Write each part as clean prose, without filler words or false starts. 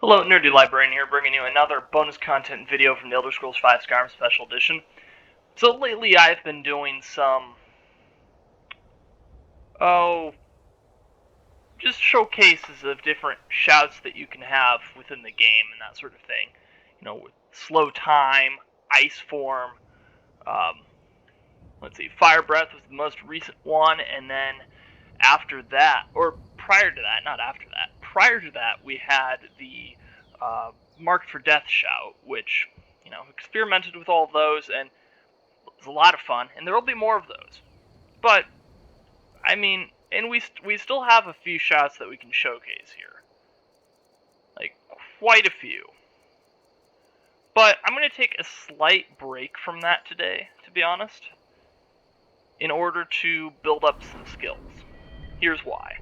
Hello, Nerdy Librarian here, bringing you another bonus content video from the Elder Scrolls V Skyrim Special Edition. So lately I've been doing some, just showcases of different shouts that you can have within the game and that sort of thing. You know, with slow time, ice form, fire breath was the most recent one, and then after that, or prior to that, not after that, prior to that, we had the Marked for Death shout, which, experimented with all of those, and it was a lot of fun, and there will be more of those. But, and we still have a few shouts that we can showcase here. Like, quite a few. But I'm going to take a slight break from that today, to be honest, in order to build up some skills. Here's why.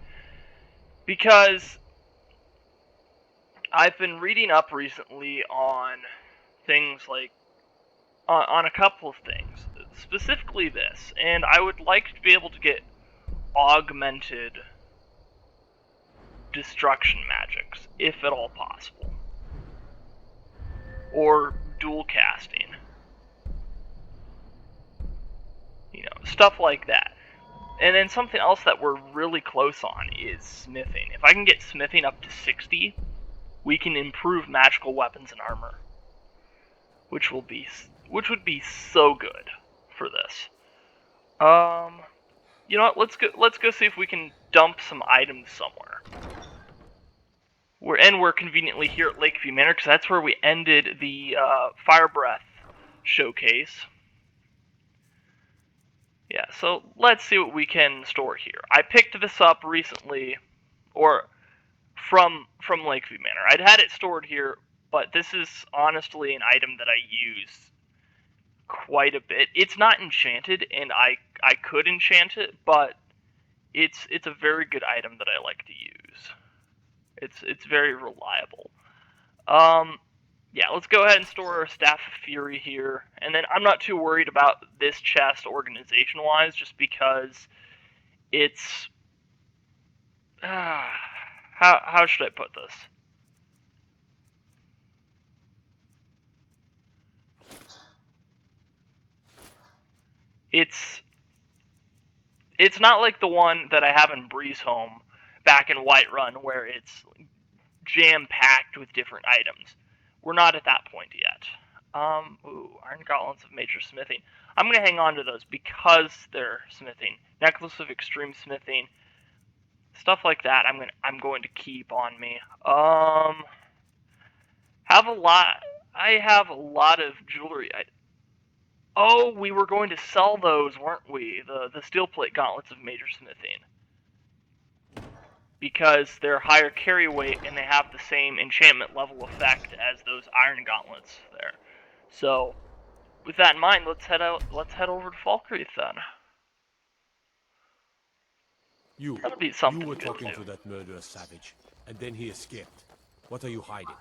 Because I've been reading up recently on things like, on a couple of things, specifically this, and I would like to be able to get augmented destruction magics, if at all possible. Or dual casting. Stuff like that. And then something else that we're really close on is smithing. If I can get smithing up to 60, we can improve magical weapons and armor. Which would be so good for this. You know what? Let's go see if we can dump some items somewhere. We're conveniently here at Lakeview Manor because that's where we ended the Fire Breath showcase. Yeah, so let's see what we can store here. I picked this up recently, or from Lakeview Manor. I'd had it stored here, but this is honestly an item that I use quite a bit. It's not enchanted, and I could enchant it, but it's a very good item that I like to use. It's very reliable. Yeah, let's go ahead and store our Staff of Fury here, and then I'm not too worried about this chest organization-wise, just because it's how should I put this? It's not like the one that I have in Breezehome back in Whiterun, where it's jam-packed with different items. We're not at that point yet. Iron Gauntlets of Major Smithing. I'm going to hang on to those because they're smithing. Necklace of Extreme Smithing. Stuff like that I'm going to keep on me. I have a lot of jewelry. Oh, we were going to sell those, weren't we? The steel plate gauntlets of Major Smithing. Because they're higher carry weight and they have the same enchantment level effect as those iron gauntlets there. So, with that in mind, let's head over to Falkreath then. That'll be something you were good talking to to that murderous savage, and then he escaped. What are you hiding?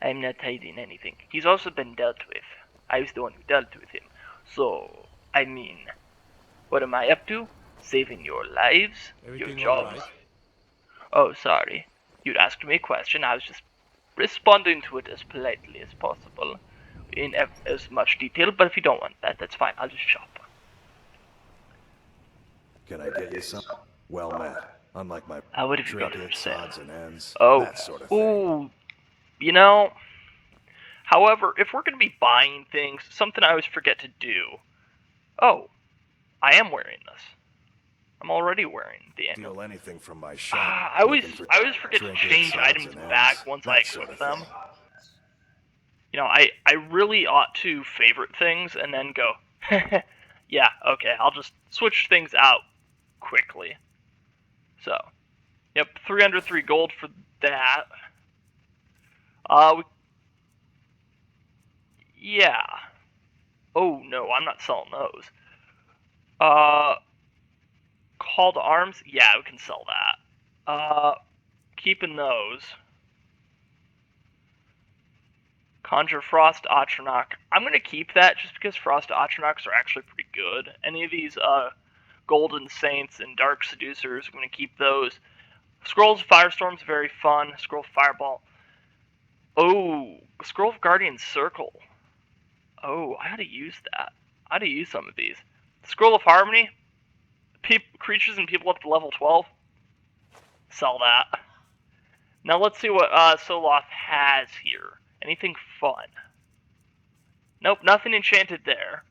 I'm not hiding anything. He's also been dealt with. I was the one who dealt with him. So, what am I up to? Saving your lives? Everything your jobs? all right? Oh, sorry. You'd asked me a question. I was just responding to it as politely as possible. In as much detail, but if you don't want that, that's fine. I'll just shop. Can I get you some? Well met. Unlike my What have you got for trinkets, sale? odds and ends, Oh, that sort of thing. Ooh, however, if we're going to be buying things, something I always forget to do. Oh, I am wearing this. I'm already wearing the annual. Steal anything from my shop. I always forget to trinkets, change odds items and back ends, once that I sort equip of them. thing. I really ought to favorite things and then go, yeah, okay, I'll just switch things out quickly. So, yep, 303 gold for that. Yeah. Oh, no, I'm not selling those. Call to arms? Yeah, we can sell that. Keeping those. Conjure Frost Atronach. I'm going to keep that just because Frost Atronachs are actually pretty good. Any of these Golden Saints and Dark Seducers, I'm going to keep those. Scrolls of Firestorm's very fun. Scroll of Fireball. Oh, Scroll of Guardian Circle. Oh, I gotta use that. I gotta use some of these. Scroll of Harmony. Creatures and people up to level 12. Sell that. Now let's see what Soloth has here. Anything fun? Nope, nothing enchanted there.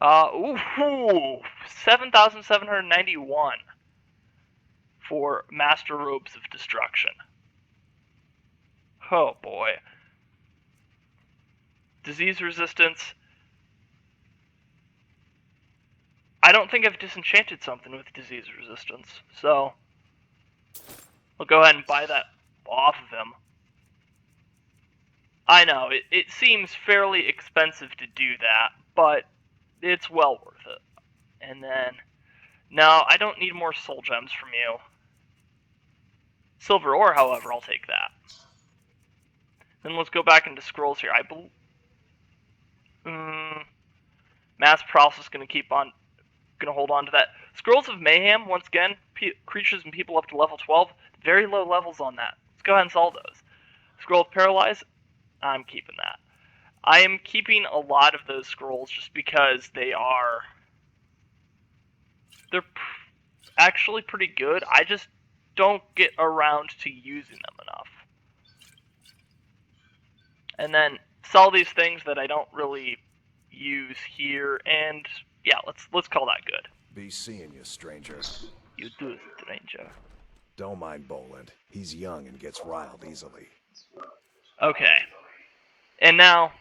Ooh, 7,791 for Master Robes of Destruction. Oh boy. Disease resistance. I don't think I've disenchanted something with disease resistance, so we'll go ahead and buy that off of him. I know, it seems fairly expensive to do that, but it's well worth it. And then, no, I don't need more soul gems from you. Silver ore, however, I'll take that. Then let's go back into scrolls here. I believe... Mass Paralysis is going to hold on to that. Scrolls of Mayhem, once again, creatures and people up to level 12. Very low levels on that. Let's go ahead and solve those. Scroll of Paralyze, I'm keeping that. I am keeping a lot of those scrolls just because they're actually pretty good. I just don't get around to using them enough. And then sell these things that I don't really use here, and yeah, let's call that good. Be seeing you, stranger. You do, stranger. Don't mind Boland. He's young and gets riled easily. Okay. And now,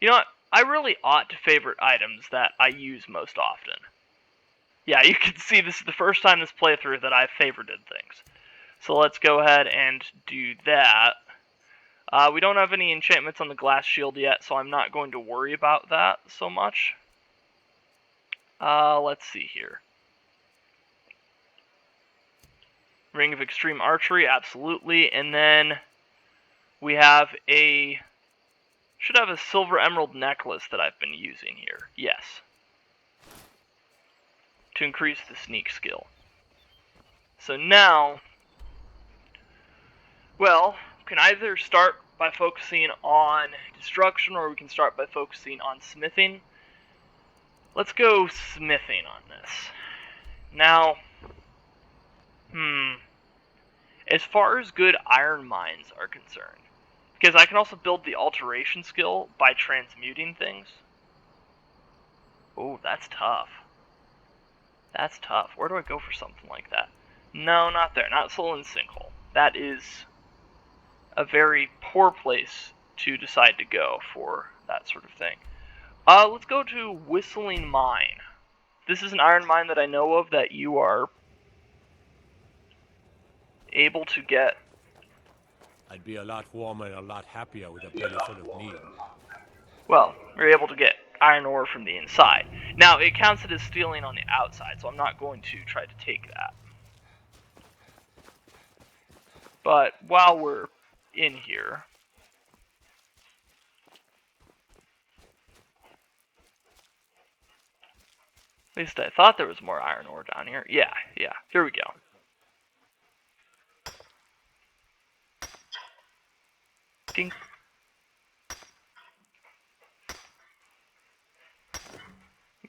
you know what? I really ought to favorite items that I use most often. Yeah, you can see this is the first time this playthrough that I've favorited things. So let's go ahead and do that. We don't have any enchantments on the glass shield yet, so I'm not going to worry about that so much. Let's see here. Ring of Extreme Archery, absolutely. And then we have should have a silver emerald necklace that I've been using here. Yes. To increase the sneak skill. So now, well, we can either start by focusing on destruction, or we can start by focusing on smithing. Let's go smithing on this. Now, as far as good iron mines are concerned, because I can also build the alteration skill by transmuting things. Oh, that's tough. That's tough. Where do I go for something like that? No, not there. Not Sullen's Sinkhole. That is a very poor place to decide to go for that sort of thing. Let's go to Whistling Mine. This is an iron mine that I know of that you are able to get. I'd be a lot warmer and a lot happier with a belly full of meat. Well, you're able to get iron ore from the inside. Now, it counts it as stealing on the outside, so I'm not going to try to take that. But while we're in here, at least I thought there was more iron ore down here. Yeah, here we go. Dink.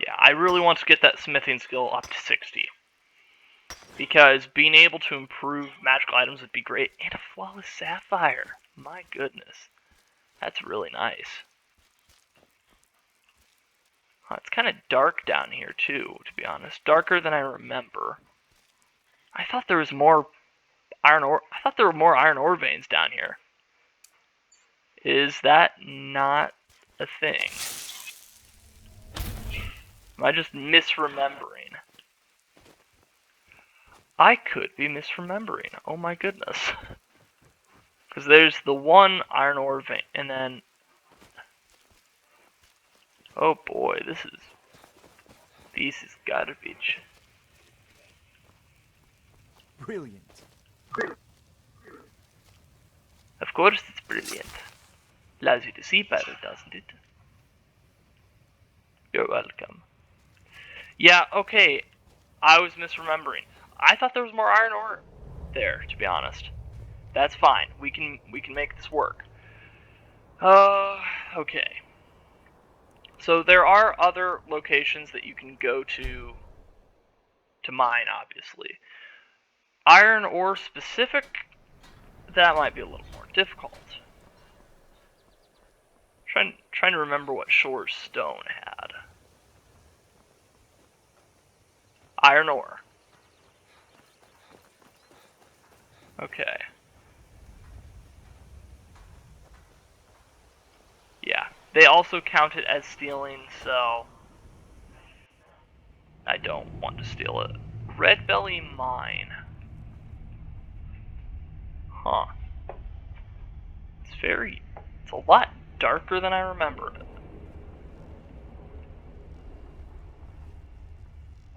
Yeah, I really want to get that smithing skill up to 60. Because being able to improve magical items would be great. And a flawless sapphire. My goodness. That's really nice. It's kind of dark down here too, to be honest. Darker than I remember. I thought there was more iron ore. I thought there were more iron ore veins down here. Is that not a thing? Am I just misremembering? I could be misremembering. Oh my goodness. Because there's the one iron ore vein, and then... Oh boy, this is garbage. Brilliant. Of course it's brilliant. Allows you to see better, doesn't it? You're welcome. Yeah, okay. I was misremembering. I thought there was more iron ore there, to be honest. That's fine. We can make this work. Okay. So there are other locations that you can go to mine, obviously. Iron ore specific, that might be a little more difficult. Trying to remember what Shore's Stone had. Iron ore. Okay. Yeah. They also count it as stealing, so I don't want to steal it. Red Belly Mine. Huh. It's a lot darker than I remembered it.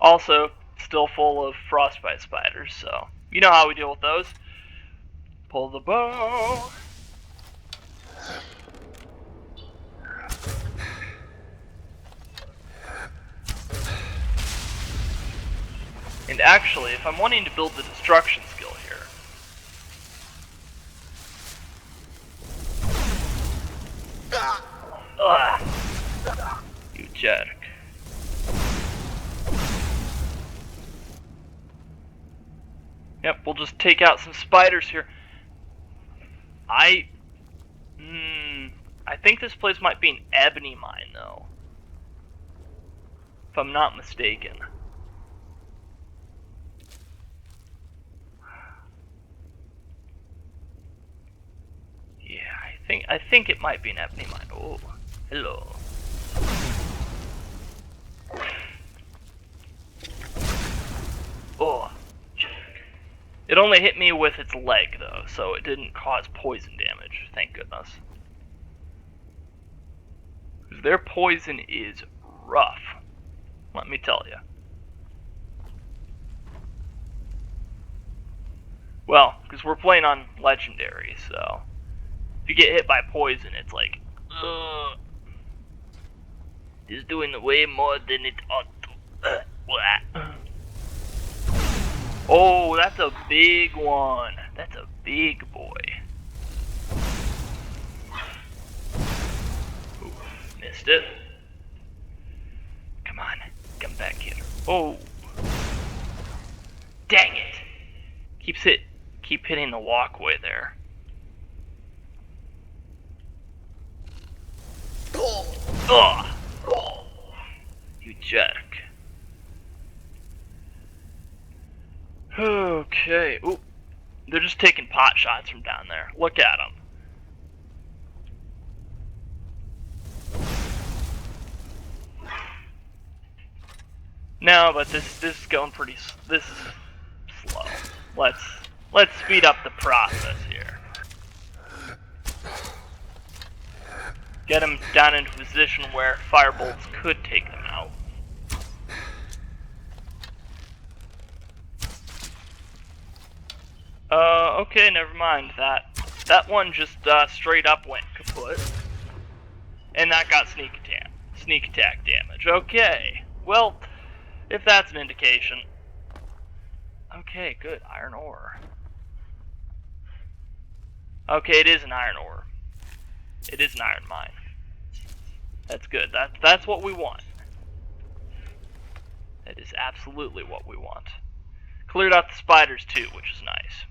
Also, still full of frostbite spiders, so you know how we deal with those. Pull the bow. And actually, if I'm wanting to build the destruction skill here, you jerk. Yep, we'll just take out some spiders here. I think this place might be an ebony mine, though. If I'm not mistaken. Yeah, I think it might be an ebony mine. Oh, hello. Oh, it only hit me with its leg, though, so it didn't cause poison damage, thank goodness. Their poison is rough, let me tell you. Well, because we're playing on Legendary, so if you get hit by poison, it's like, ugh. It's doing way more than it ought to. Oh, that's a big one. That's a big boy. Ooh, missed it. Come on, come back here. Oh, dang it! Keep hitting the walkway there. Ugh! You jerk. Okay. Ooh, they're just taking pot shots from down there. Look at them. No, but this is going pretty. This is slow. Let's speed up the process here. Get them down into a position where firebolts could take them out. Okay, never mind. That one just straight up went kaput. And that got sneak attack damage. Okay. Well, if that's an indication. Okay, good. Iron ore. Okay, it is an iron ore. It is an iron mine. That's good. That's what we want. That is absolutely what we want. Cleared out the spiders too, which is nice.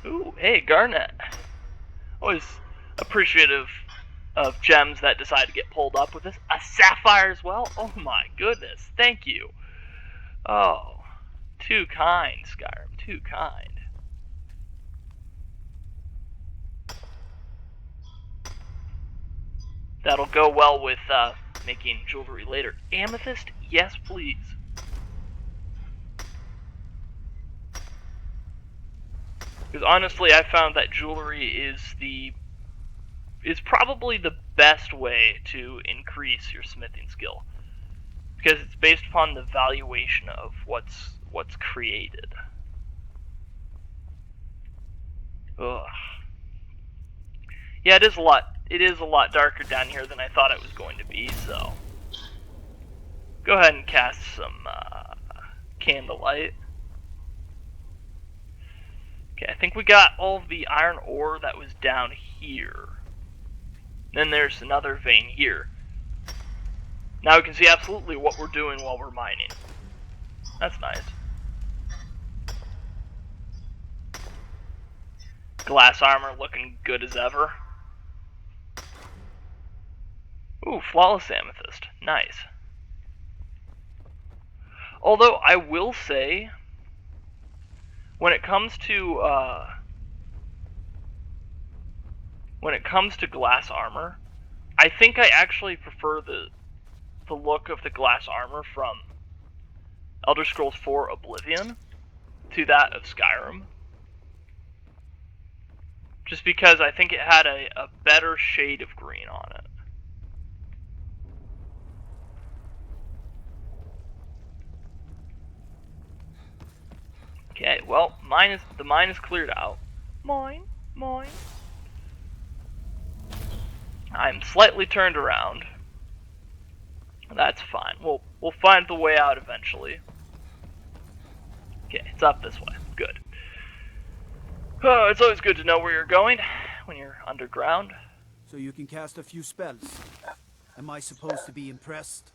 Ooh, hey, garnet. Always appreciative of gems that decide to get pulled up with this. A sapphire as well? Oh my goodness, thank you. Oh, too kind, Skyrim, too kind. That'll go well with making jewelry later. Amethyst? Yes, please. Because honestly, I found that jewelry is probably the best way to increase your smithing skill. Because it's based upon the valuation of what's created. Ugh. Yeah, it is a lot darker down here than I thought it was going to be, so go ahead and cast candlelight. Okay, I think we got all of the iron ore that was down here. Then there's another vein here. Now we can see absolutely what we're doing while we're mining. That's nice. Glass armor looking good as ever. Ooh, flawless amethyst. Nice. Although I will say, when it comes to glass armor, I think I actually prefer the look of the glass armor from Elder Scrolls 4 Oblivion to that of Skyrim. Just because I think it had a better shade of green on it. Okay, well, the mine is cleared out. Mine. I'm slightly turned around. That's fine. We'll find the way out eventually. Okay, it's up this way. Good. Oh, it's always good to know where you're going when you're underground. So you can cast a few spells. Am I supposed to be impressed?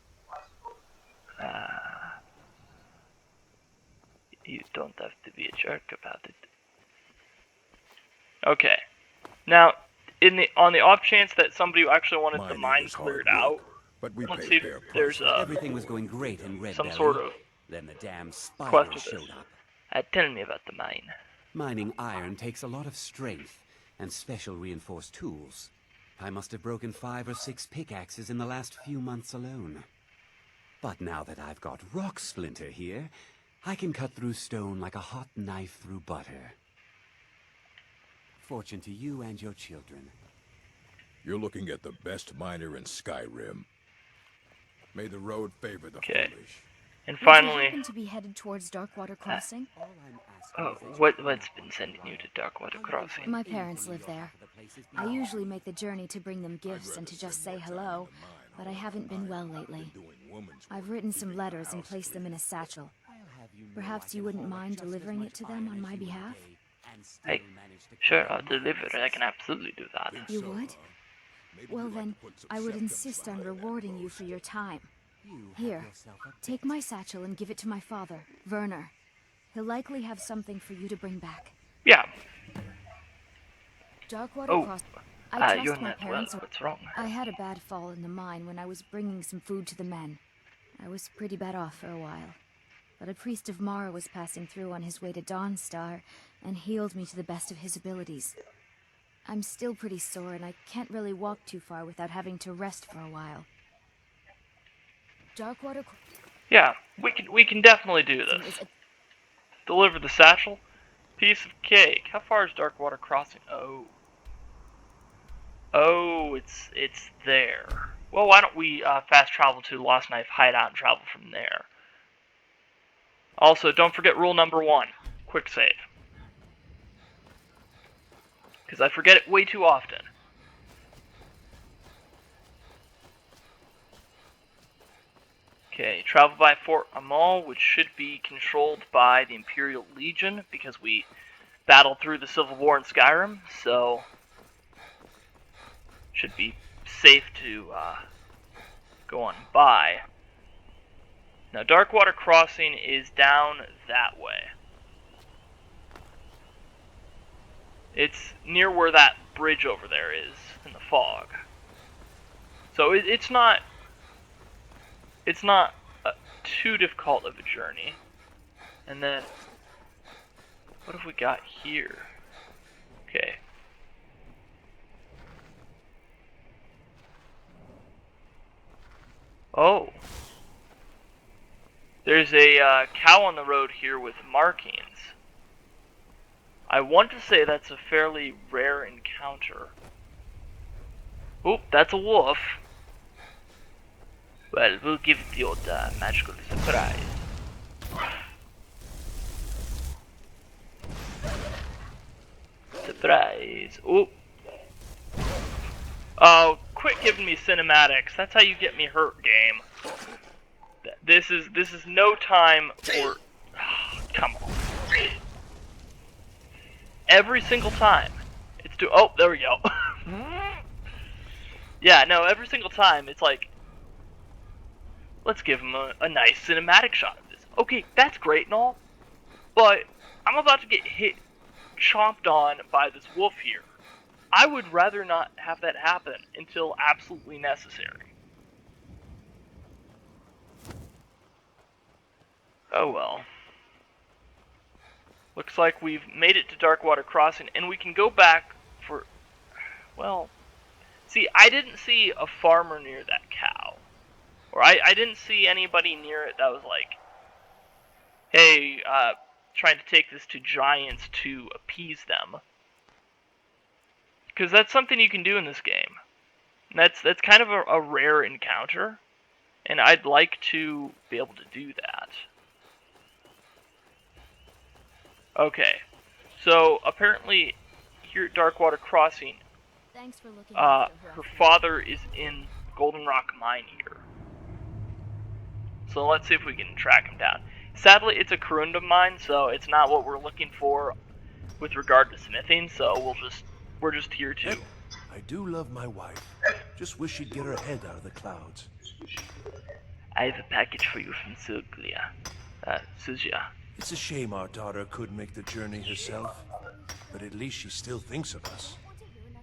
You don't have to be a jerk about it. Okay. Now, on the off chance that somebody actually wanted the mine cleared out, but we let's pay see if fair there's Everything was going great in Red some Belly. sort of Then the damn quest spiders with this. showed up. Tell me about the mine. Mining iron takes a lot of strength and special reinforced tools. I must have broken 5 or 6 pickaxes in the last few months alone. But now that I've got Rock Splinter here, I can cut through stone like a hot knife through butter. Fortune to you and your children. You're looking at the best miner in Skyrim. May the road favor the Okay. foolish. And Would you finally, happen to be headed towards Darkwater Crossing? All I'm asking oh, is that what's been sending you to Darkwater Crossing? My parents live there. I usually make the journey to bring them gifts and to just say hello, but I haven't been well lately. I've written some letters and placed them in a satchel. Perhaps you wouldn't mind delivering it to them on my behalf? Hey, sure, I'll deliver it. I can absolutely do that. You would? Well then, I would insist on rewarding you for your time. Here, take my satchel and give it to my father, Werner. He'll likely have something for you to bring back. Yeah. Darkwater Crossing. I You're trust my not well. parents. What's wrong? I had a bad fall in the mine when I was bringing some food to the men. I was pretty bad off for a while. But a priest of Mara was passing through on his way to Dawnstar and healed me to the best of his abilities. I'm still pretty sore and I can't really walk too far without having to rest for a while. Darkwater... Yeah, we can definitely do this. Deliver the satchel. Piece of cake. How far is Darkwater Crossing? Oh, it's there. Well, why don't we fast travel to Lost Knife Hideout and travel from there? Also, don't forget rule number 1. Quick save. Because I forget it way too often. Okay, travel by Fort Amal, which should be controlled by the Imperial Legion, because we battled through the Civil War in Skyrim, so should be safe to go on by. Now, Darkwater Crossing is down that way. It's near where that bridge over there is, in the fog. So it's not too difficult of a journey. And then, what have we got here? Okay. Oh. There's a cow on the road here with markings. I want to say that's a fairly rare encounter. Oop, that's a wolf. Well, we'll give it the old magical surprise. Surprise. Oop. Oh, quit giving me cinematics. That's how you get me hurt, game. This is no time for Come on. Every single time. It's oh, there we go. Yeah, no, every single time it's like, let's give him a nice cinematic shot of this. Okay, that's great and all, but I'm about to get chomped on by this wolf here. I would rather not have that happen until absolutely necessary. Oh well. Looks like we've made it to Darkwater Crossing, and we can go back for, well, see, I didn't see a farmer near that cow. Or I didn't see anybody near it that was like, hey, trying to take this to giants to appease them. Because that's something you can do in this game. And that's kind of a rare encounter, and I'd like to be able to do that. Okay, so apparently here at Darkwater Crossing, Thanks for looking her after father is in Golden Rock Mine here. So let's see if we can track him down. Sadly, it's a corundum mine, so it's not what we're looking for with regard to smithing. So we're just here to. I do love my wife. Just wish she'd get her head out of the clouds. I have a package for you from Suzia. It's a shame our daughter couldn't make the journey herself, but at least she still thinks of us.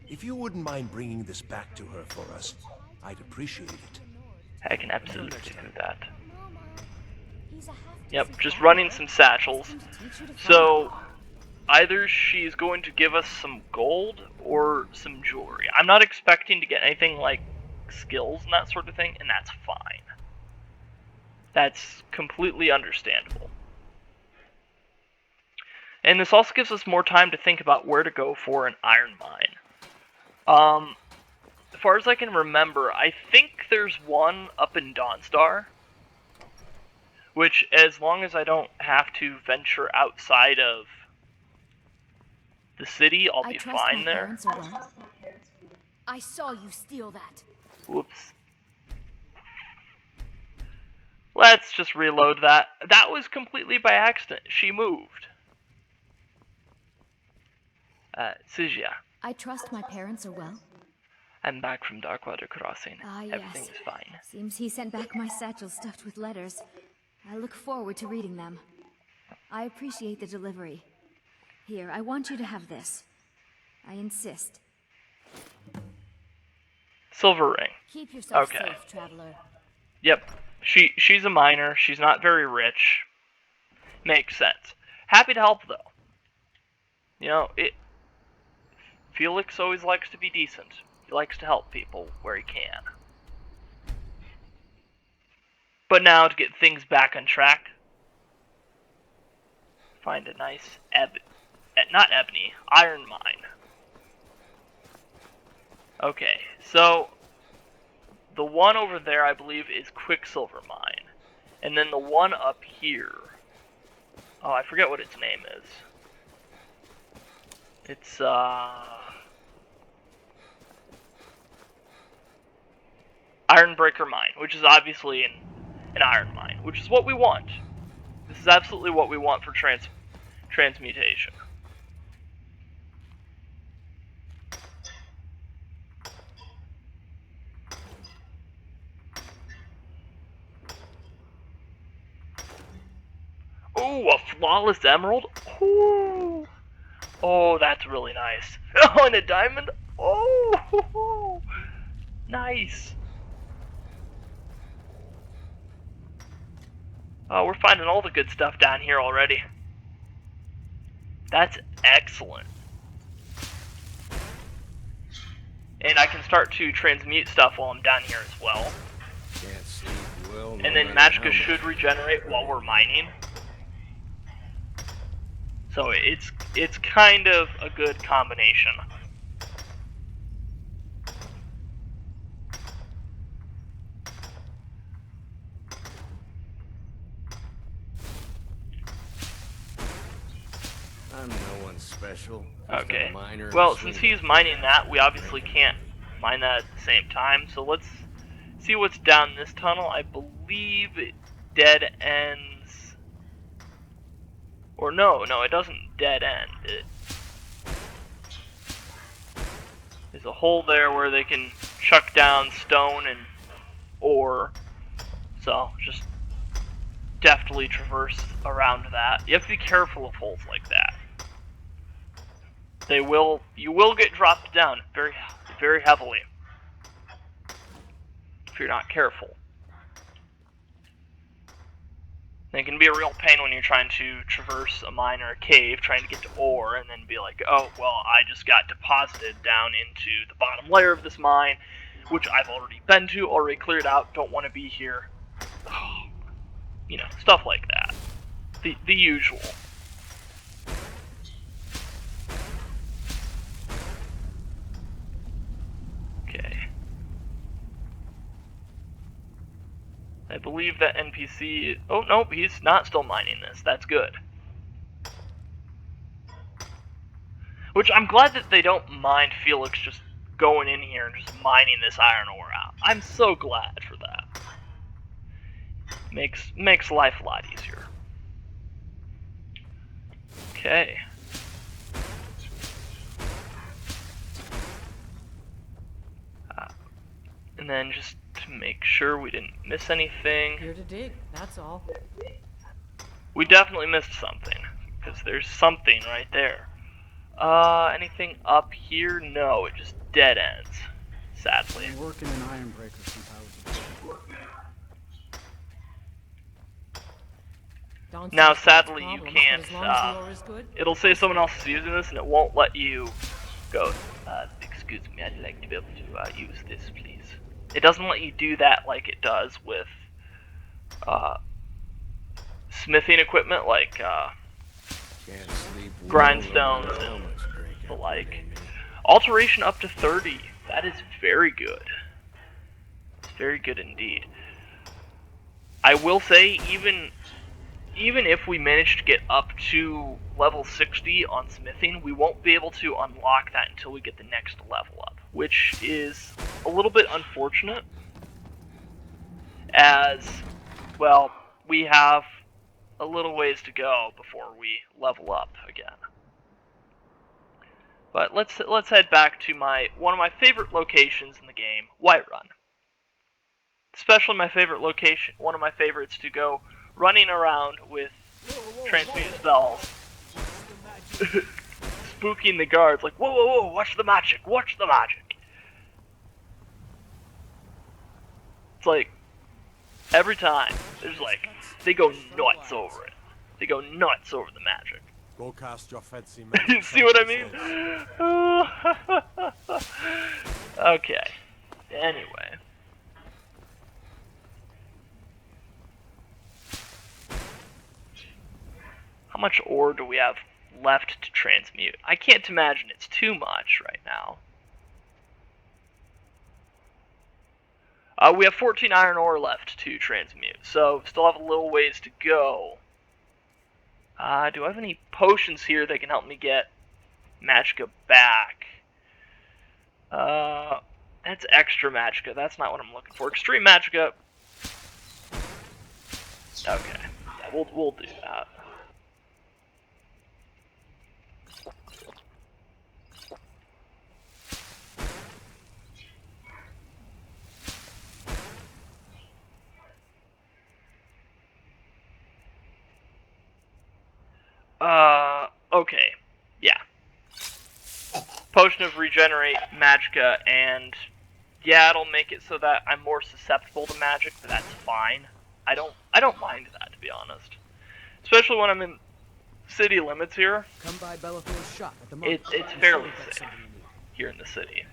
If you wouldn't mind bringing this back to her for us, I'd appreciate it. I can absolutely do that. Yep, just running some satchels. So, either she's going to give us some gold or some jewelry. I'm not expecting to get anything like skills and that sort of thing, and that's fine. That's completely understandable. And this also gives us more time to think about where to go for an iron mine. As far as I can remember, I think there's one up in Dawnstar, which, as long as I don't have to venture outside of the city, I'll be fine there. I saw you steal that. Whoops. Let's just reload that. That was completely by accident. She moved. Suzia. I trust my parents are well. I'm back from Darkwater Crossing. Yes. Everything's fine. Seems he sent back my satchel stuffed with letters. I look forward to reading them. I appreciate the delivery. Here, I want you to have this. I insist. Silver ring. Keep yourself Okay. safe, traveler. Yep. She's a miner. She's not very rich. Makes sense. Happy to help, though. You know, Felix always likes to be decent. He likes to help people where he can. But now, to get things back on track, find a nice iron mine. Okay, so the one over there, I believe, is Quicksilver Mine. And then the one up here, oh, I forget what its name is. It's, Ironbreaker Mine, which is obviously an iron mine, which is what we want. This is absolutely what we want for transmutation. Ooh, a flawless emerald? Ooh. Oh, that's really nice. Oh, and a diamond? Oh, nice. Oh, we're finding all the good stuff down here already. That's excellent. And I can start to transmute stuff while I'm down here as well. Can't sleep well. And then Magicka should regenerate while we're mining. So it's kind of a good combination. I'm no one special. Okay. Well, since he's mining that, we obviously can't mine that at the same time. So let's see what's down this tunnel. I believe it dead ends. Or no, it doesn't dead end. There's a hole there where they can chuck down stone and ore. So, just deftly traverse around that. You have to be careful of holes like that. You will get dropped down very, very heavily if you're not careful. And it can be a real pain when you're trying to traverse a mine or a cave, trying to get to ore, and then be like, oh, well, I just got deposited down into the bottom layer of this mine, which I've already been to, already cleared out, don't want to be here. You know, stuff like that. The usual. Okay. I believe that NPC... Oh, nope, he's not still mining this. That's good. Which, I'm glad that they don't mind Felix just going in here and just mining this iron ore out. I'm so glad for that. Makes life a lot easier. Okay. And then just to make sure we didn't miss anything. Here to dig, that's all. We definitely missed something, because there's something right there. Anything up here? No, it just dead ends, sadly. Been working in iron breakers since I was a kid. Now, sadly, you can't, it'll say someone else is using this, and it won't let you go, excuse me, I'd like to be able to use this, please. It doesn't let you do that like it does with, smithing equipment, like, grindstones and the like. Alteration up to 30, that is very good. It's very good indeed. I will say, even if we manage to get up to level 60 on smithing, we won't be able to unlock that until we get the next level up, which is a little bit unfortunate, as, well, we have a little ways to go before we level up again. But let's head back to one of my favorite locations in the game, Whiterun. Especially my favorite location, one of my favorites to go running around with transmute spells, spooking the guards, like, whoa, whoa, whoa, watch the magic, watch the magic. It's like, every time, there's like, they go nuts over it. They go nuts over the magic. Go cast your fancy magic. See what I mean? Okay. Anyway. How much ore do we have left to transmute? I can't imagine it's too much right now. We have 14 iron ore left to transmute, so still have a little ways to go. Do I have any potions here that can help me get magicka back? That's extra magicka. That's not what I'm looking for. Extreme magicka. Okay, yeah, we'll do that. Okay, yeah. Potion of Regenerate, Magicka, and yeah, it'll make it so that I'm more susceptible to magic, but that's fine. I don't mind that, to be honest. Especially when I'm in city limits here. Come by Bellathor's shop at the It's fairly safe here in the city.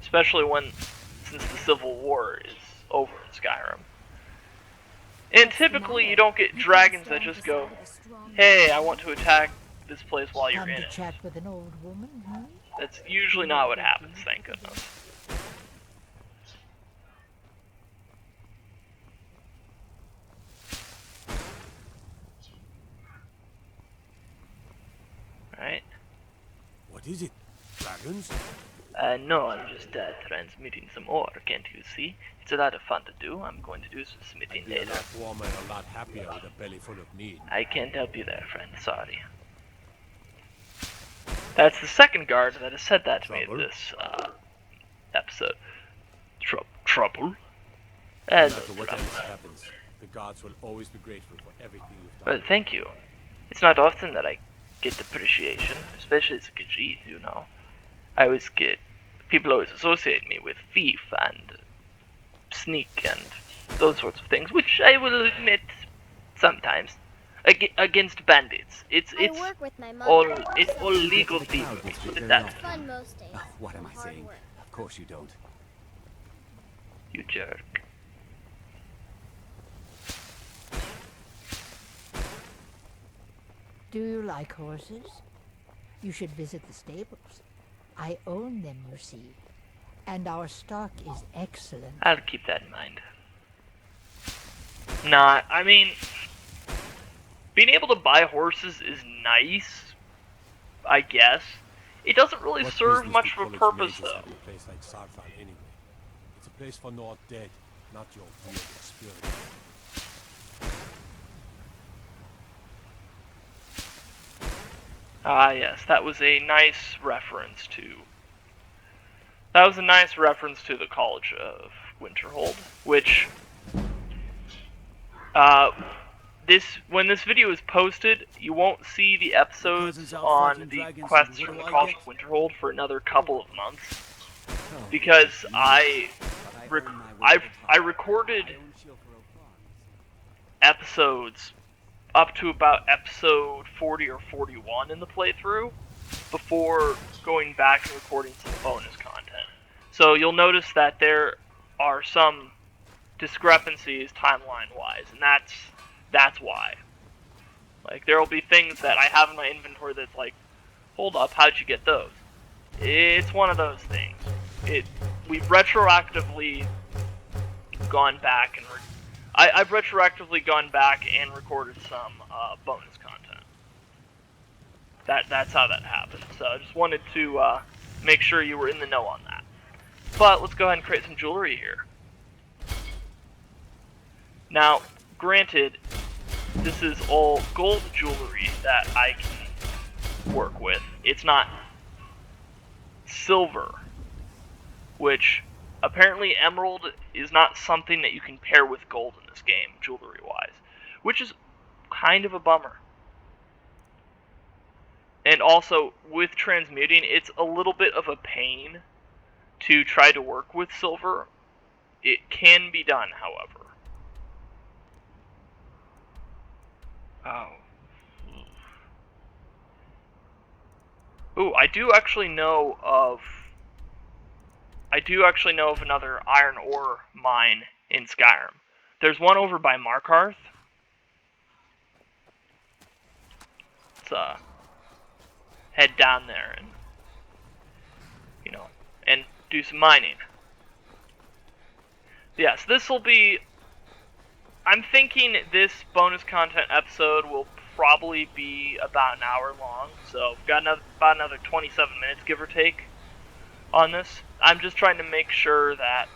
Especially since the Civil War is over in Skyrim. And typically you don't get dragons that just go, hey, I want to attack this place while you're in it. Chat with an old woman, huh? That's usually not what happens, thank goodness. Alright. What is it? Dragons? No, I'm just transmitting some ore, can't you see? It's a lot of fun to do. I'm going to do some smithing I'd be a later. lot warmer and a lot happier with a belly full of meat. I can't help you there, friend. Sorry. That's the second guard that has said that to me Trouble? this episode. Trouble? No No matter what trouble. else happens, the gods will always be grateful for everything you've Well, done. thank you. It's not often that I get appreciation, especially as a Khajiit, you know. I always get... People always associate me with thief and sneak and those sorts of things, which I will admit sometimes. Against bandits. It's I work with my mother. all legal The thievery. cloud district Put it very that often. Fun most days. Oh, what am I Hard saying? work. Of course you don't. you jerk. Do you like horses? You should visit the stables. I own them, you see. And our stock is excellent. I'll keep that in mind. Nah, I mean, being able to buy horses is nice, I guess. It doesn't really What serve business much do of a college purpose, mages though. have in a place like Sarthal anyway? It's a place for North dead, not your weird experience. Ah, yes, that was a nice reference to... That was a nice reference to the College of Winterhold, which... when this video is posted, you won't see the episodes Cousins out on fighting the dragons, quests and from what the do I College of Winterhold for another couple of months. Because I recorded episodes up to about episode 40 or 41 in the playthrough before going back and recording some bonus content. So you'll notice that there are some discrepancies timeline-wise, and that's why. Like, there will be things that I have in my inventory that's like, hold up, how'd you get those? It's one of those things. We've retroactively gone back and I've retroactively gone back and recorded some bonus content. That's how that happened. So I just wanted to make sure you were in the know on that. But let's go ahead and create some jewelry here. Now, granted, this is all gold jewelry that I can work with. It's not silver, which apparently emerald is not something that you can pair with gold in this game, jewelry-wise, which is kind of a bummer. And also, with transmuting, it's a little bit of a pain to try to work with silver. It can be done, however. Oh. Ooh, I do actually know of another iron ore mine in Skyrim. There's one over by Markarth. Let's head down there and and do some mining. Yes, this will be... I'm thinking this bonus content episode will probably be about an hour long, so we've got about another 27 minutes, give or take, on this. I'm just trying to make sure that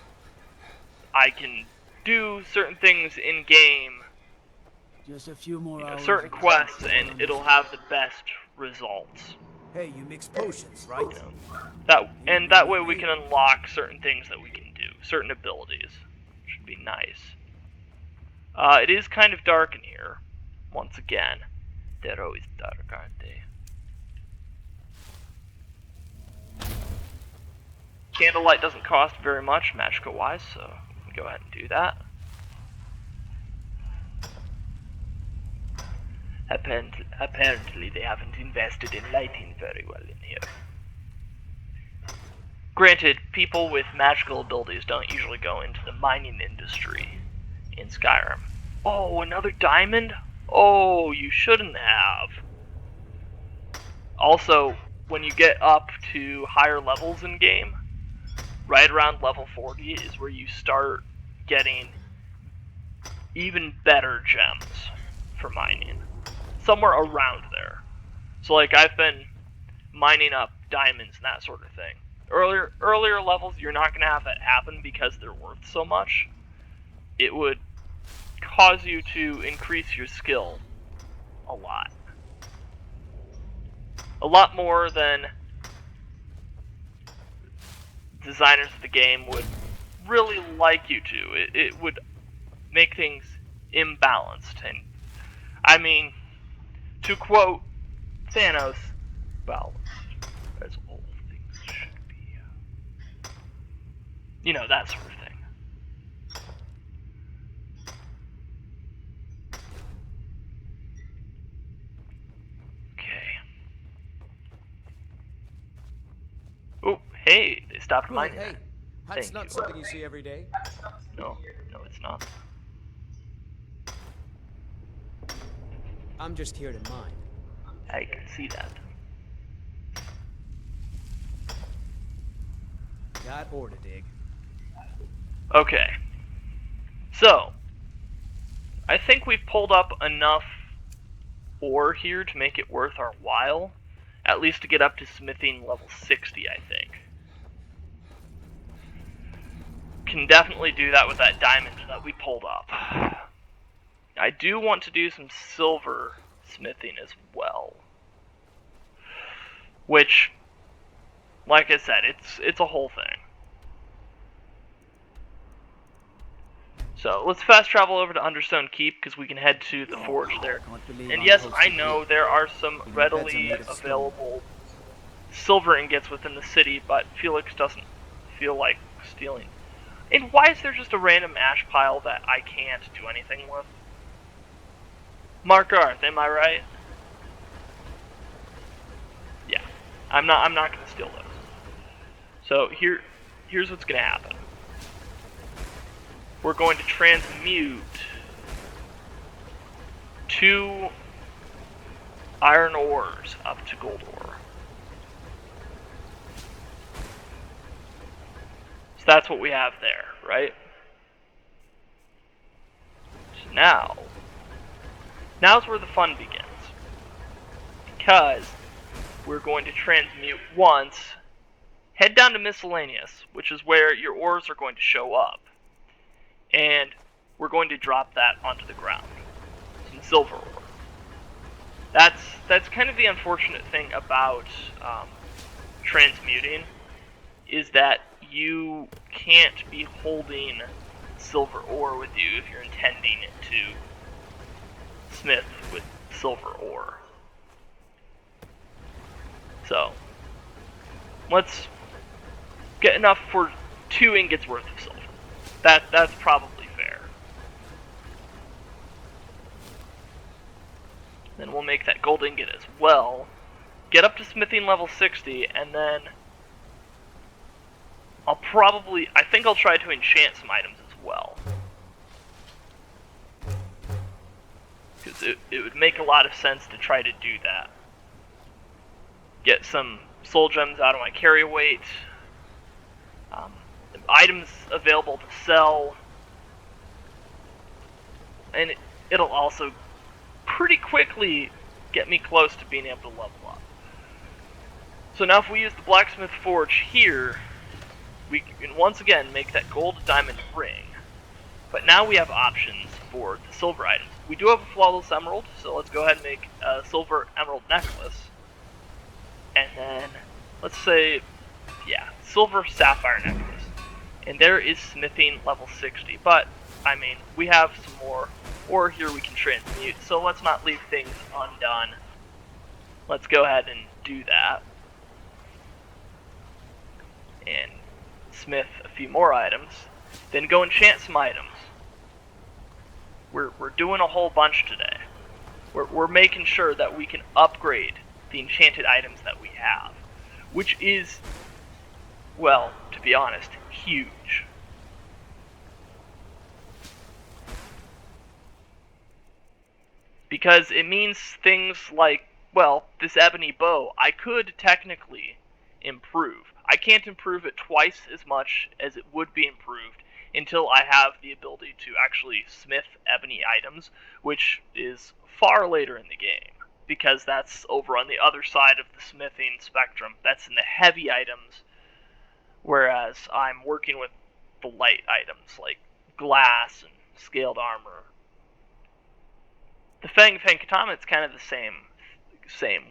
I can do certain things in-game, Just a few more hours. certain quests, and it'll have the best results. Hey, you mix potions, right? That way we can unlock certain things that we can do, certain abilities. Should be nice. It is kind of dark in here, once again. They're always dark, aren't they? Candlelight doesn't cost very much, magical-wise, so we can go ahead and do that. Apparently they haven't invested in lighting very well in here. Granted, people with magical abilities don't usually go into the mining industry in Skyrim. Oh, another diamond? Oh, you shouldn't have. Also, when you get up to higher levels in game, right around level 40 is where you start getting even better gems for mining. Somewhere around there. So like I've been mining up diamonds and that sort of thing earlier levels, you're not going to have that happen because they're worth so much. It would cause you to increase your skill a lot. A lot more than designers of the game would really like you to. It would make things imbalanced. And I mean, to quote Thanos, balance as all things should be. You know, that sort of thing. Okay. Oh, hey, they stopped mining. Hey, that's Thank not you. something you see every day. No, it's not. I'm just here to mine. I can see that. Got ore to dig. Okay. So, I think we've pulled up enough ore here to make it worth our while. At least to get up to smithing level 60, I think. Can definitely do that with that diamond that we pulled up. I do want to do some silver smithing as well. Which, like I said, it's a whole thing. So let's fast travel over to Understone Keep because we can head to the forge there. And yes, I know there are some readily available silver ingots within the city, but Felix doesn't feel like stealing. And why is there just a random ash pile that I can't do anything with? Mark Arth, am I right? Yeah, I'm not gonna steal those. So here's what's gonna happen. We're going to transmute 2 iron ores up to gold ore. So that's what we have there, right? So now's where the fun begins. Because we're going to transmute once, head down to miscellaneous, which is where your ores are going to show up. And we're going to drop that onto the ground. Some silver ore. That's kind of the unfortunate thing about transmuting, is that you can't be holding silver ore with you if you're intending to smith with silver ore. So, let's get enough for 2 ingots worth of silver. That's probably fair. Then we'll make that gold ingot as well. Get up to smithing level 60, and then I think I'll try to enchant some items as well. Because it would make a lot of sense to try to do that. Get some soul gems out of my carry weight. Items available to sell. And it'll also pretty quickly get me close to being able to level up. So now if we use the blacksmith forge here, we can once again make that gold diamond ring. But now we have options for the silver items. We do have a flawless emerald, so let's go ahead and make a silver emerald necklace. And then, let's say, yeah, silver sapphire necklace. And there is smithing level 60, but, I mean, we have some more ore here we can transmute, so let's not leave things undone. Let's go ahead and do that. And smith a few more items, then go enchant some items. We're doing a whole bunch today. We're making sure that we can upgrade the enchanted items that we have, which is, well, to be honest, huge. Because it means things like, well, this ebony bow, I could technically improve. I can't improve it twice as much as it would be improved until I have the ability to actually smith ebony items, which is far later in the game, because that's over on the other side of the smithing spectrum. That's in the heavy items, whereas I'm working with the light items like glass and scaled armor. The Fang Katana, it's kind of the same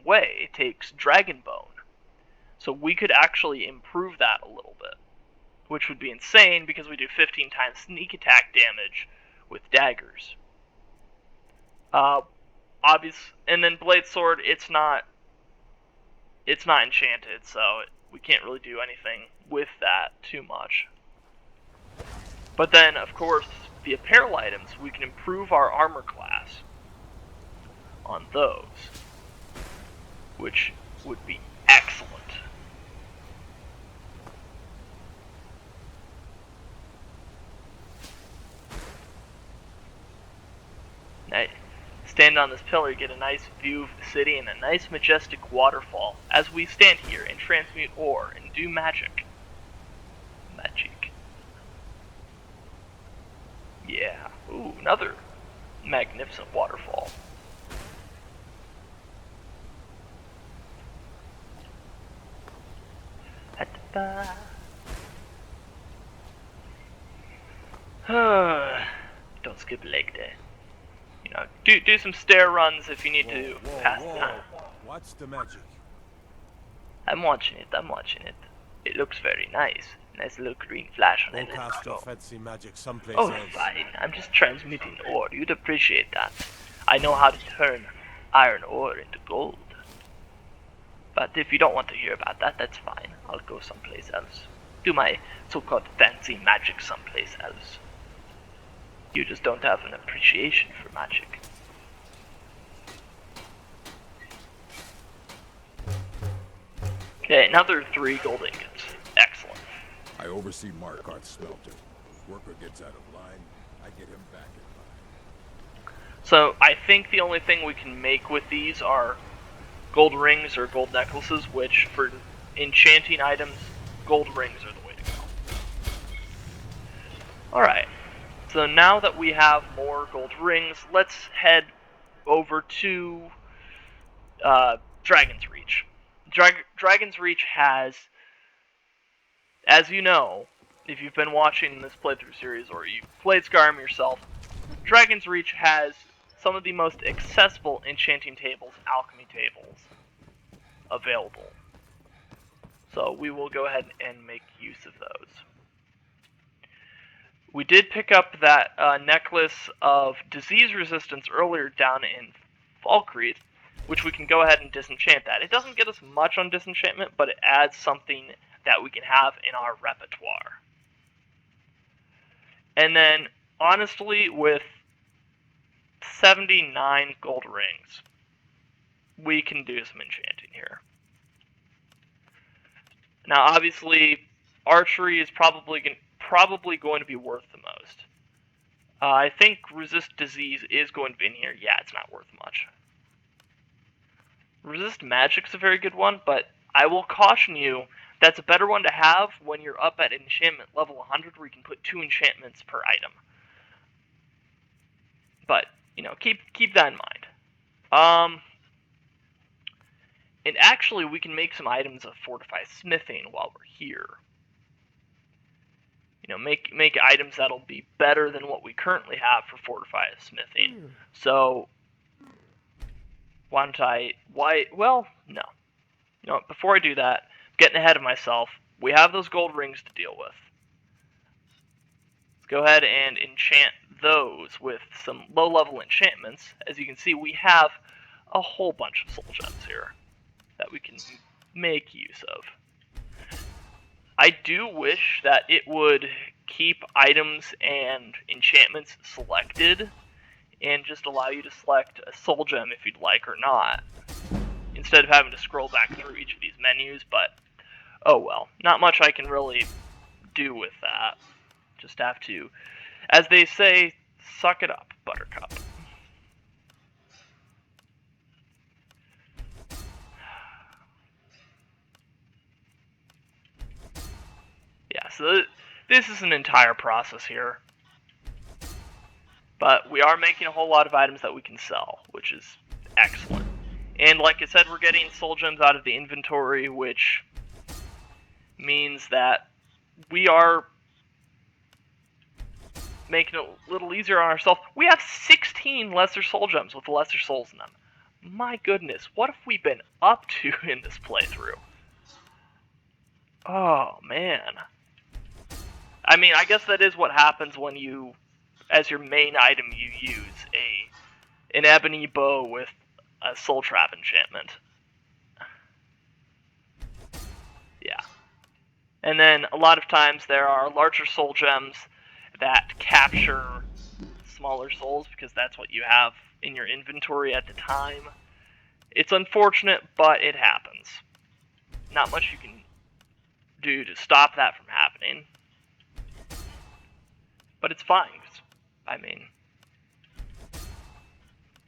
way. It takes dragon bone. So we could actually improve that a little bit, which would be insane because we do 15 times sneak attack damage with daggers. And then blade sword, it's not enchanted, so we can't really do anything with that too much. But then, of course, the apparel items, we can improve our armor class on those, which would be excellent. Now, stand on this pillar, get a nice view of the city and a nice majestic waterfall as we stand here and transmute ore and do magic. Yeah. Ooh, another magnificent waterfall. Don't skip a leg day. You know, do some stair runs if you need to pass time. What's the magic? I'm watching it. It looks very nice. Nice little green flash on it. Go cast your fancy magic someplace Oh, else. fine. I'm just transmitting ore. You'd appreciate that. I know how to turn iron ore into gold. But if you don't want to hear about that, that's fine. I'll go someplace else. Do my so-called fancy magic someplace else. You just don't have an appreciation for magic. Okay, another 3 gold ingots. Excellent. I oversee Markart's smelter. Worker gets out of line, I get him back in line. So I think the only thing we can make with these are gold rings or gold necklaces, which for enchanting items, gold rings are the way to go. Alright, so now that we have more gold rings, let's head over to Dragon's Reach. Dragon's Reach has, as you know, if you've been watching this playthrough series or you've played Skyrim yourself, Dragon's Reach has some of the most accessible enchanting tables, alchemy tables available. So we will go ahead and make use of those. We did pick up that necklace of disease resistance earlier down in Falkreath, which we can go ahead and disenchant that. It doesn't get us much on disenchantment, but it adds something that we can have in our repertoire. And then, honestly, with 79 gold rings, we can do some enchanting here. Now, obviously, archery is probably going to be worth the most. I think resist disease is going to be in here. Yeah, it's not worth much. Resist magic's a very good one, but I will caution you that's a better one to have when you're up at enchantment level 100, where you can put 2 enchantments per item. But you know, keep that in mind. And actually, we can make some items of fortified smithing while we're here. You know, make items that'll be better than what we currently have for fortified smithing. So, well, no. You know, before I do that, I'm getting ahead of myself. We have those gold rings to deal with. Let's go ahead and enchant those with some low-level enchantments. As you can see, we have a whole bunch of soul gems here that we can make use of. I do wish that it would keep items and enchantments selected and just allow you to select a soul gem if you'd like or not, instead of having to scroll back through each of these menus, but oh well. Not much I can really do with that. Just have to, as they say, suck it up, Buttercup. Yeah, so this is an entire process here. But we are making a whole lot of items that we can sell, which is excellent. And like I said, we're getting soul gems out of the inventory, which means that we are making it a little easier on ourselves. We have 16 lesser soul gems with lesser souls in them. My goodness, what have we been up to in this playthrough? Oh, man. I mean, I guess that is what happens when you, as your main item, you use an ebony bow with a soul trap enchantment. Yeah. And then a lot of times there are larger soul gems that capture smaller souls because that's what you have in your inventory at the time. It's unfortunate, but it happens. Not much you can do to stop that from happening. But it's fine. I mean,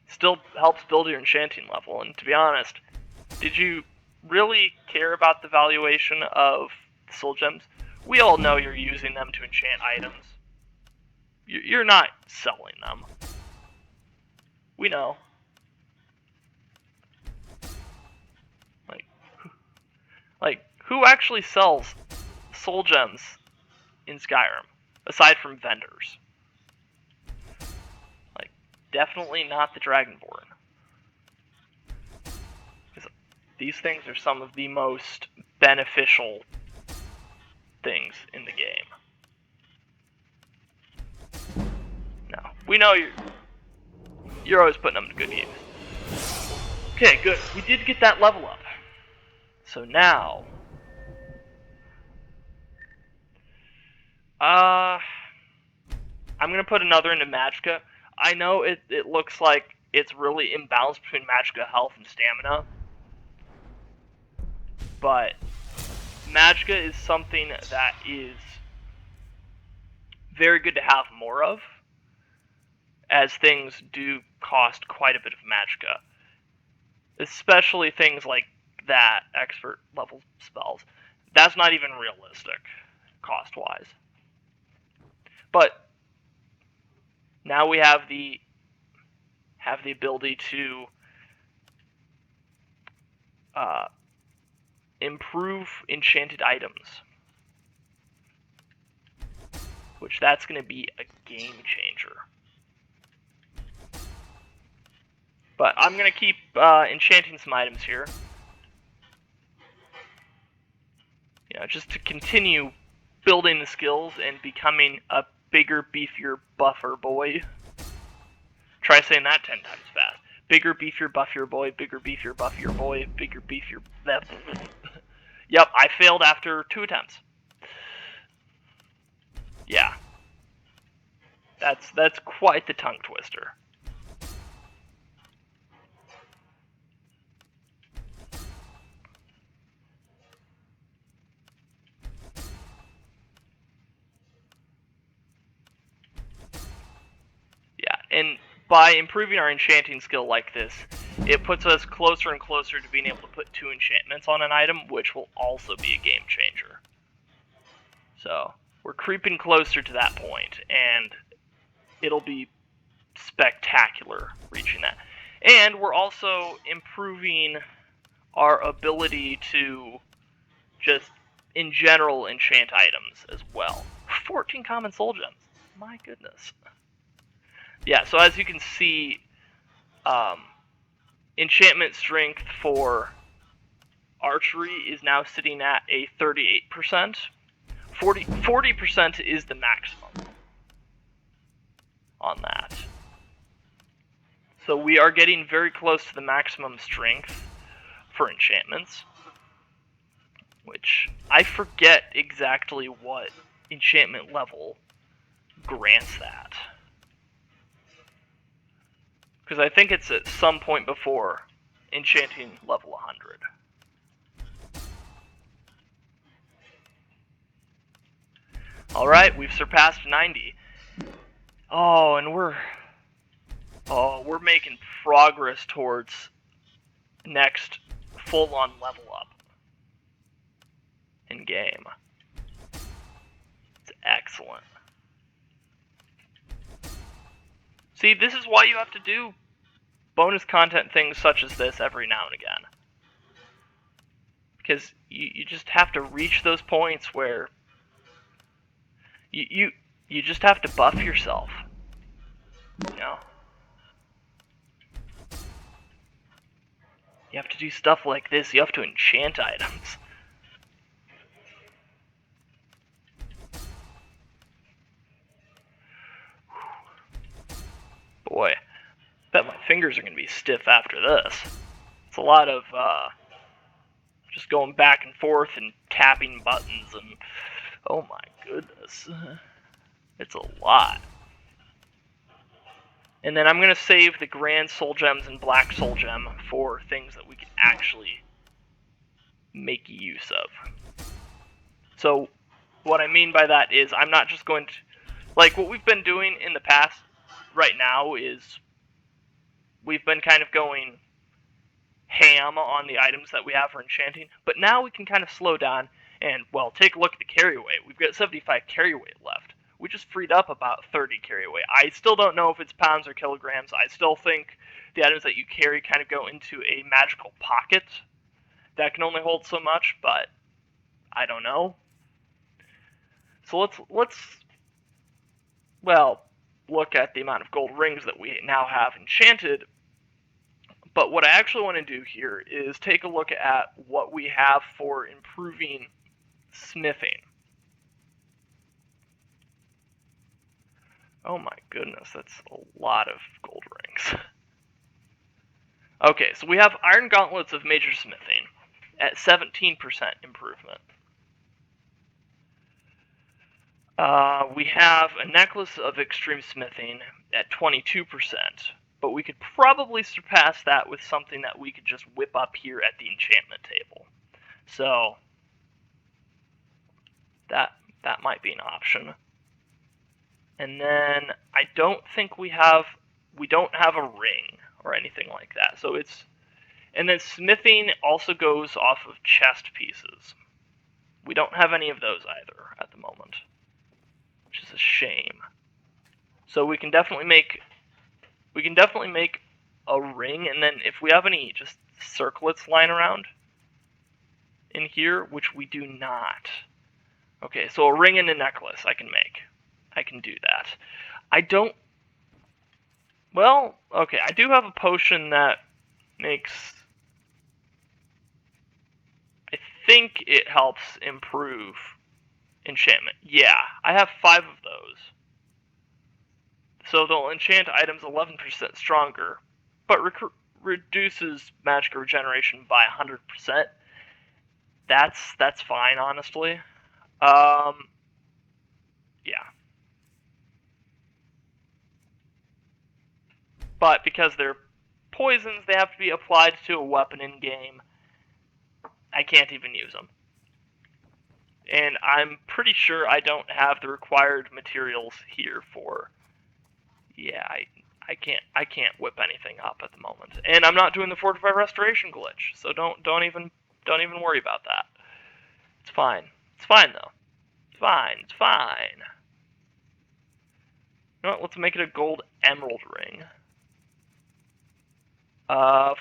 still helps build your enchanting level. And to be honest, did you really care about the valuation of the soul gems? We all know you're using them to enchant items. You're not selling them. We know. Like, who actually sells soul gems in Skyrim, aside from vendors? Like, definitely not the Dragonborn. Because these things are some of the most beneficial things in the game. No, we know you're always putting them to good use. Okay, good. We did get that level up. So now, I'm gonna put another into Magicka. I know it looks like it's really imbalanced between Magicka health and stamina, but Magicka is something that is very good to have more of, as things do cost quite a bit of Magicka, especially things like that expert level spells. That's not even realistic cost wise. But now we have the ability to improve enchanted items, which that's going to be a game changer. But I'm going to keep enchanting some items here. You know, just to continue building the skills and becoming a bigger, beefier, buffer boy. Try saying that 10 times fast. Bigger, beefier, buffier boy, bigger, beefier, buffier boy, bigger, beefier... Yep, I failed after 2 attempts. Yeah. That's quite the tongue twister. And by improving our enchanting skill like this, it puts us closer and closer to being able to put 2 enchantments on an item, which will also be a game changer. So, we're creeping closer to that point, and it'll be spectacular reaching that. And we're also improving our ability to just, in general, enchant items as well. 14 common soul gems. My goodness. Yeah, so as you can see, enchantment strength for archery is now sitting at a 38%. 40% is the maximum on that. So we are getting very close to the maximum strength for enchantments, which I forget exactly what enchantment level grants that. Because I think it's at some point before enchanting level 100. Alright, we've surpassed 90. Oh, and we're making progress towards next full-on level up in game. It's excellent. See, this is why you have to do bonus content things such as this every now and again. Because you just have to reach those points where You just have to buff yourself. You know? You have to do stuff like this. You have to enchant items. Boy, bet my fingers are going to be stiff after this. It's a lot of just going back and forth and tapping buttons and oh my goodness. It's a lot. And then I'm going to save the Grand Soul Gems and Black Soul Gem for things that we can actually make use of. So, what I mean by that is I'm not just going to... Like, what we've been doing in the past right now is we've been kind of going ham on the items that we have for enchanting, but now we can kind of slow down and, well, take a look at the carry weight. We've got 75 carry weight left. We just freed up about 30 carry weight. I still don't know if it's pounds or kilograms. I still think the items that you carry kind of go into a magical pocket that can only hold so much, but I don't know. So let's well, look at the amount of gold rings that we now have enchanted. But what I actually want to do here is take a look at what we have for improving smithing. Oh my goodness, that's a lot of gold rings. Okay, so we have iron gauntlets of major smithing at 17% improvement. We have a necklace of extreme smithing at 22%, but we could probably surpass that with something that we could just whip up here at the enchantment table. So that might be an option. And then I don't think we don't have a ring or anything like that. So it's, and then smithing also goes off of chest pieces. We don't have any of those either at the moment, which is a shame. So we can definitely make a ring, and then if we have any just circlets lying around in here, which we do not. Okay, so a ring and a necklace I can make. I can do that. I don't... Well, okay, I do have a potion that makes... I think it helps improve enchantment. Yeah, I have 5 of those. So they'll enchant items 11% stronger, but reduces magic regeneration by 100%. That's fine, honestly. Yeah. But because they're poisons, they have to be applied to a weapon in-game. I can't even use them. And I'm pretty sure I don't have the required materials here for... Yeah, I can't whip anything up at the moment. And I'm not doing the Fortify Restoration glitch, so don't even worry about that. It's fine. It's fine though. It's fine. It's fine. You know what? Let's make it a gold emerald ring.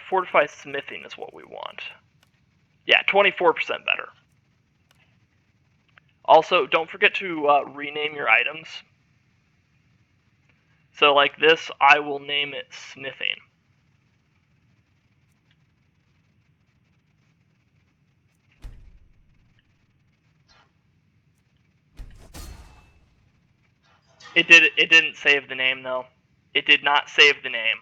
Fortify smithing is what we want. Yeah, 24% better. Also, don't forget to rename your items. So like this, I will name it smithing. It didn't save the name though. It did not save the name.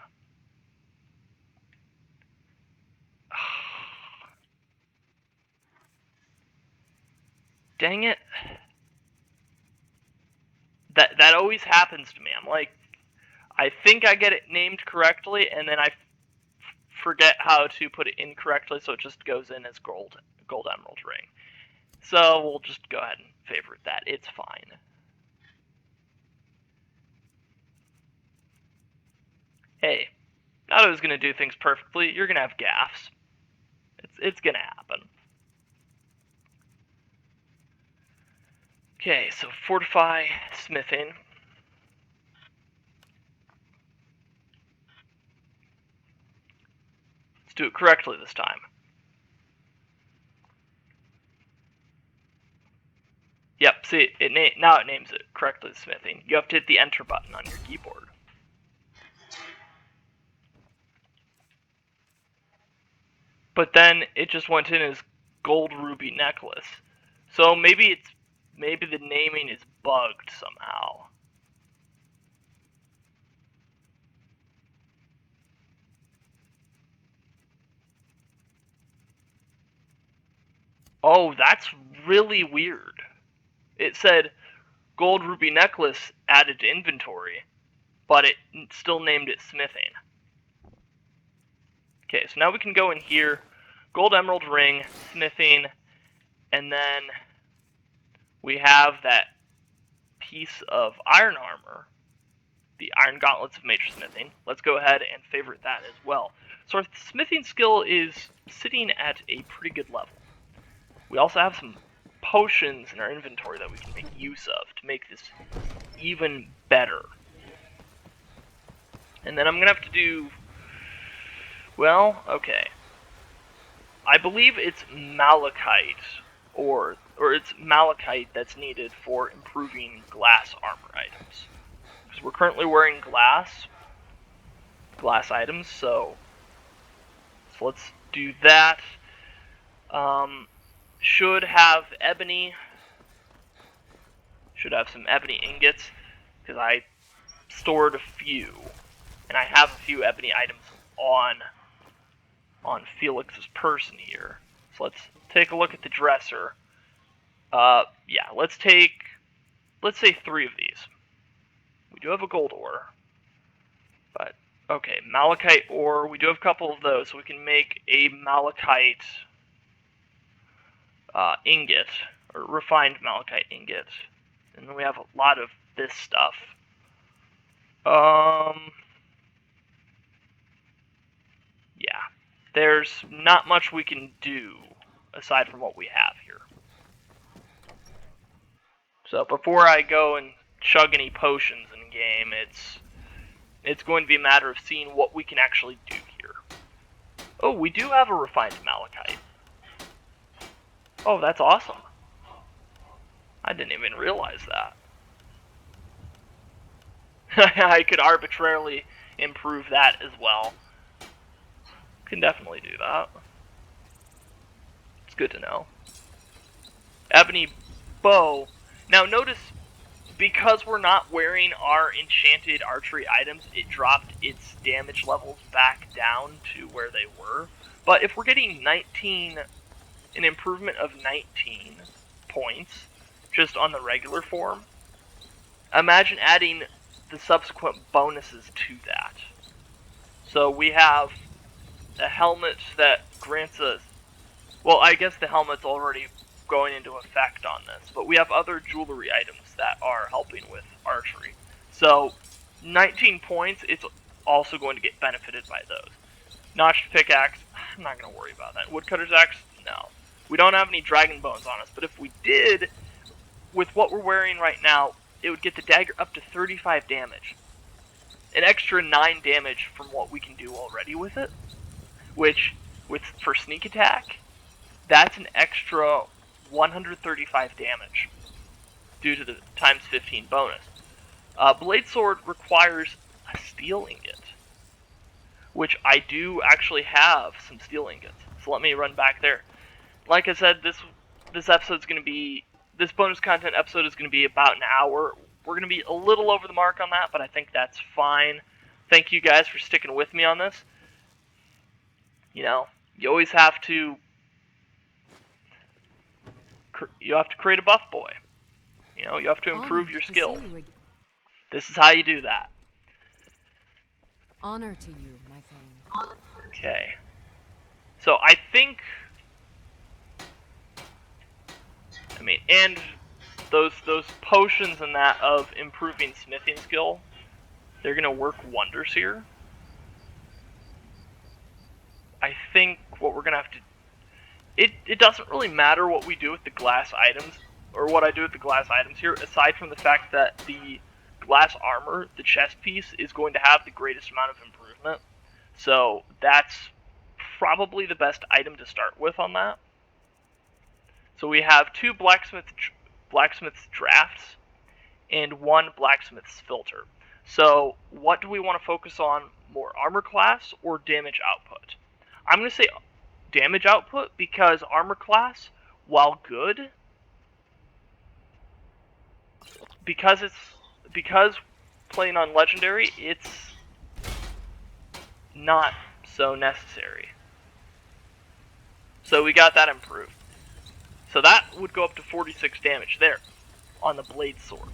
Dang it. That always happens to me. I'm like, I think I get it named correctly, and then I forget how to put it incorrectly, so it just goes in as gold emerald ring. So we'll just go ahead and favorite that. It's fine. Hey, not always gonna do things perfectly. You're gonna have gaffes. It's gonna happen. Okay, so fortify smithing. Let's do it correctly this time. Yep, see, now it names it correctly, smithing. You have to hit the enter button on your keyboard. But then it just went in as gold ruby necklace. So maybe the naming is bugged somehow. Oh, that's really weird. It said gold ruby necklace added to inventory, but it still named it smithing. Okay, so now we can go in here, gold emerald ring, smithing, and then we have that piece of iron armor, the iron gauntlets of major smithing. Let's go ahead and favorite that as well. So our smithing skill is sitting at a pretty good level. We also have some potions in our inventory that we can make use of to make this even better. And then I'm going to have to do... Well, okay. I believe it's malachite, or it's malachite that's needed for improving glass armor items. Because we're currently wearing glass items, so let's do that. Should have ebony. Should have some ebony ingots, because I stored a few, and I have a few ebony items on Felix's person here. So let's take a look at the dresser. Yeah, let's say 3 of these. We do have a gold ore, but okay, malachite ore. We do have a couple of those, so we can make a malachite ingot, or refined malachite ingot. And then we have a lot of this stuff. Yeah, there's not much we can do aside from what we have here. So before I go and chug any potions in game, it's going to be a matter of seeing what we can actually do here. Oh, we do have a refined malachite. Oh, that's awesome. I didn't even realize that. I could arbitrarily improve that as well. Can definitely do that. It's good to know. Ebony bow. Now notice, because we're not wearing our enchanted archery items, it dropped its damage levels back down to where they were. But if we're getting an improvement of 19 points just on the regular form, imagine adding the subsequent bonuses to that. So we have a helmet that grants us... Well, I guess the helmet's already going into effect on this, but we have other jewelry items that are helping with archery. So 19 points, it's also going to get benefited by those. Notched pickaxe, I'm not going to worry about that. Woodcutter's axe, no. We don't have any dragon bones on us, but if we did, with what we're wearing right now, it would get the dagger up to 35 damage. An extra 9 damage from what we can do already with it, which, for sneak attack, that's an extra 135 damage due to the times 15 bonus. Blade Sword requires a steel ingot, which I do actually have some steel ingots. So let me run back there. Like I said, this bonus content episode is going to be about an hour. We're going to be a little over the mark on that, but I think that's fine. Thank you guys for sticking with me on this. You know, you always have to... You have to create a buff boy. You know, you have to improve your skills. This is how you do that. Honor to you, my friend. Okay. So I think... I mean, and those potions and that of improving smithing skill, they're going to work wonders here. I think what we're going to have to... It doesn't really matter what we do with the glass items, or what I do with the glass items here, aside from the fact that the glass armor, the chest piece, is going to have the greatest amount of improvement. So that's probably the best item to start with on that. So we have 2 blacksmith blacksmith's drafts and 1 blacksmith's filter. So what do we want to focus on more, armor class or damage output? I'm going to say damage output because armor class, while good, because playing on legendary, it's not so necessary. So we got that improved. So that would go up to 46 damage there on the blade sword.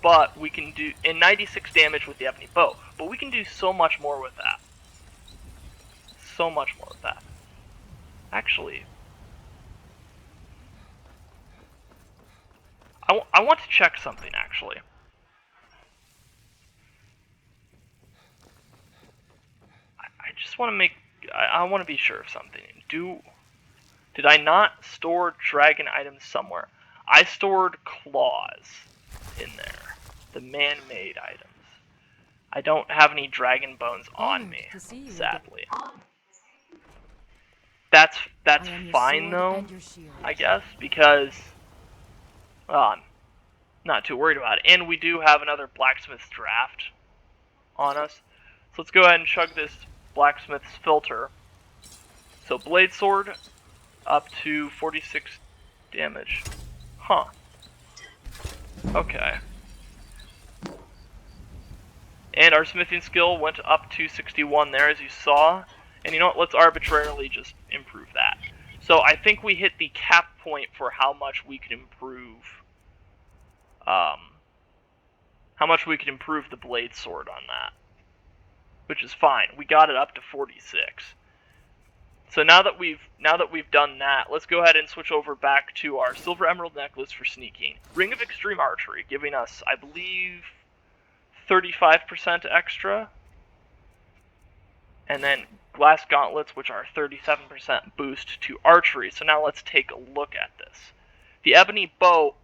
But we can do, and 96 damage with the ebony bow. But we can do so much more with that. So much more with that. Actually, I want to check something, actually. I just want to make, I want to be sure of something. Did I not store dragon items somewhere? I stored claws in there. The man-made items. I don't have any dragon bones on me, sadly. That's fine though, I guess, because I'm not too worried about it. And we do have another blacksmith's draft on us. So let's go ahead and chug this blacksmith's filter. So blade sword up to 46 damage. Huh. Okay. And our smithing skill went up to 61 there, as you saw. And you know what, let's arbitrarily just improve that. So I think we hit the cap point for how much we could improve, the blade sword on that. Which is fine. We got it up to 46. So now that we've done that, let's go ahead and switch over back to our silver emerald necklace for sneaking. Ring of extreme archery, giving us, I believe, 35% extra. And then glass gauntlets, which are 37% boost to archery. So now let's take a look at this. The ebony bow,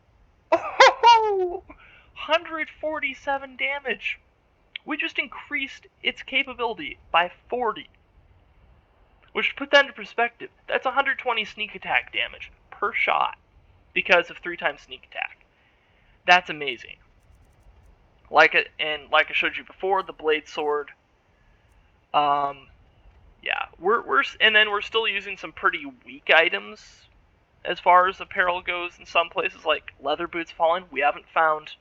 147 damage. We just increased its capability by 40. Which, to put that into perspective, that's 120 sneak attack damage per shot because of 3 times sneak attack. That's amazing. Like I showed you before, the blade sword. Yeah, we're still using some pretty weak items as far as apparel goes in some places, like leather boots fallen. We haven't found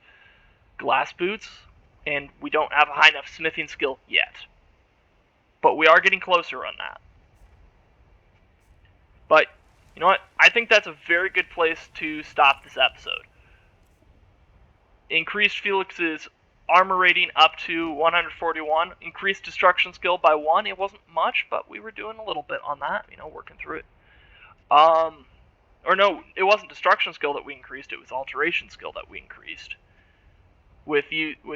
glass boots, and we don't have a high enough smithing skill yet. But we are getting closer on that. But, you know what? I think that's a very good place to stop this episode. Increased Felix's armor rating up to 141. Increased destruction skill by 1. It wasn't much, but we were doing a little bit on that, working through it. Or no, it wasn't destruction skill that we increased, it was alteration skill that we increased. With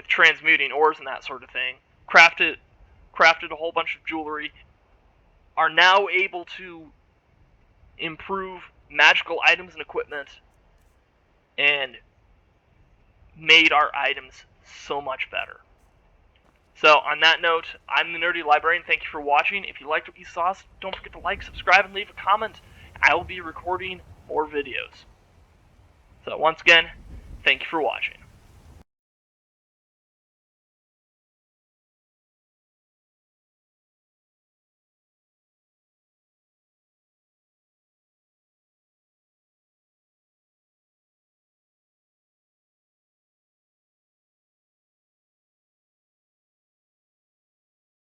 transmuting ores and that sort of thing. Crafted a whole bunch of jewelry. Are now able to improve magical items and equipment. And made our items so much better. So, on that note, I'm the Nerdy Librarian. Thank you for watching. If you liked what you saw, don't forget to like, subscribe, and leave a comment. I will be recording more videos. So, once again, thank you for watching.